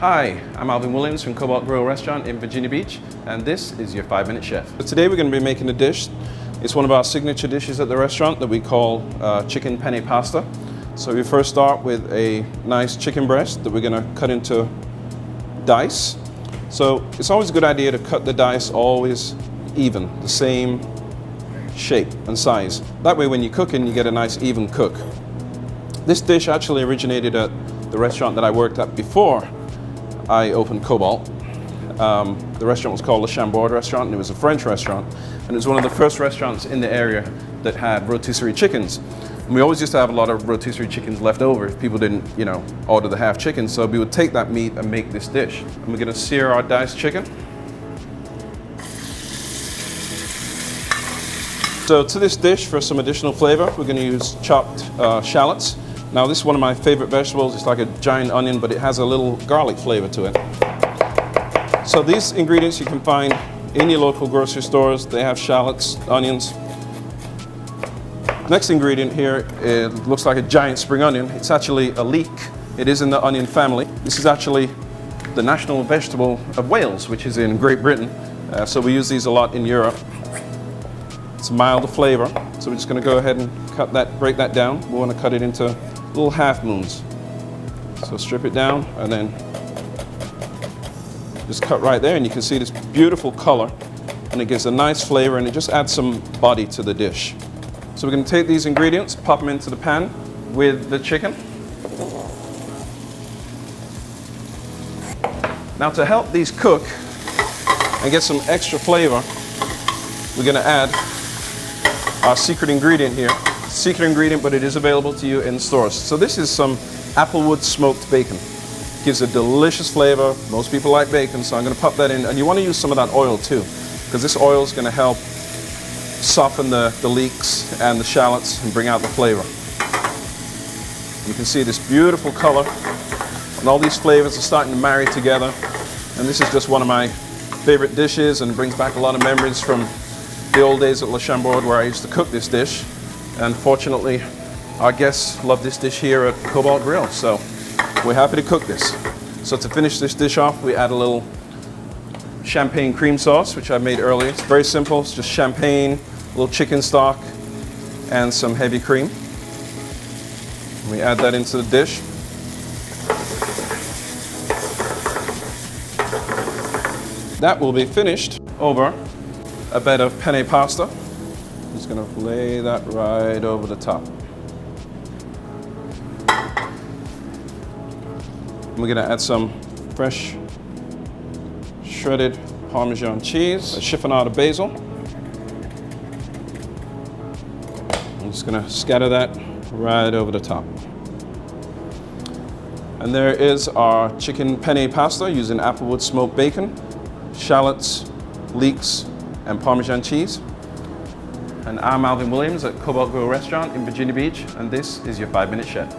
Hi, I'm Alvin Williams from Cobalt Grille restaurant in Virginia Beach, and this is your 5-minute chef. So today we're going to be making a dish. It's one of our signature dishes at the restaurant that we call Chicken Penne Pasta. So we first start with a nice chicken breast that we're going to cut into dice. So it's always a good idea to cut the dice always even, the same shape and size. That way when you're cooking, you get a nice even cook. This dish actually originated at the restaurant that I worked at before I opened Cobalt. The restaurant was called the Chambord restaurant, and it was a French restaurant, and it was one of the first restaurants in the area that had rotisserie chickens. And we always used to have a lot of rotisserie chickens left over if people didn't, order the half chicken. So we would take that meat and make this dish. And we're going to sear our diced chicken. So to this dish, for some additional flavor, we're going to use chopped shallots. Now this is one of my favorite vegetables. It's like a giant onion, but it has a little garlic flavor to it. So these ingredients you can find in your local grocery stores. They have shallots, onions. Next ingredient here, it looks like a giant spring onion. It's actually a leek. It is in the onion family. This is actually the national vegetable of Wales, which is in Great Britain. So we use these a lot in Europe. It's a milder flavor. So we're just going to go ahead and break that down. We want to cut it into little half moons. So strip it down and then just cut right there, and you can see this beautiful color, and it gives a nice flavor, and it just adds some body to the dish. So we're going to take these ingredients, pop them into the pan with the chicken. Now to help these cook and get some extra flavor, we're going to add our secret ingredient here. Secret ingredient, but it is available to you in stores. So this is some applewood smoked bacon. Gives a delicious flavor. Most people like bacon, so I'm going to pop that in. And you want to use some of that oil too, because this oil is going to help soften the leeks and the shallots and bring out the flavor. You can see this beautiful color, and all these flavors are starting to marry together. And this is just one of my favorite dishes, and brings back a lot of memories from the old days at Le Chambord where I used to cook this dish. And fortunately, our guests love this dish here at Cobalt Grille, so we're happy to cook this. So to finish this dish off, we add a little champagne cream sauce, which I made earlier. It's very simple. It's just champagne, a little chicken stock, and some heavy cream. We add that into the dish. That will be finished over a bed of penne pasta. Just going to lay that right over the top. We're going to add some fresh shredded Parmesan cheese, a chiffonade basil. I'm just going to scatter that right over the top. And there is our chicken penne pasta using applewood smoked bacon, shallots, leeks, and Parmesan cheese. And I'm Alvin Williams at Cobalt Grille restaurant in Virginia Beach, and this is your 5-minute chef.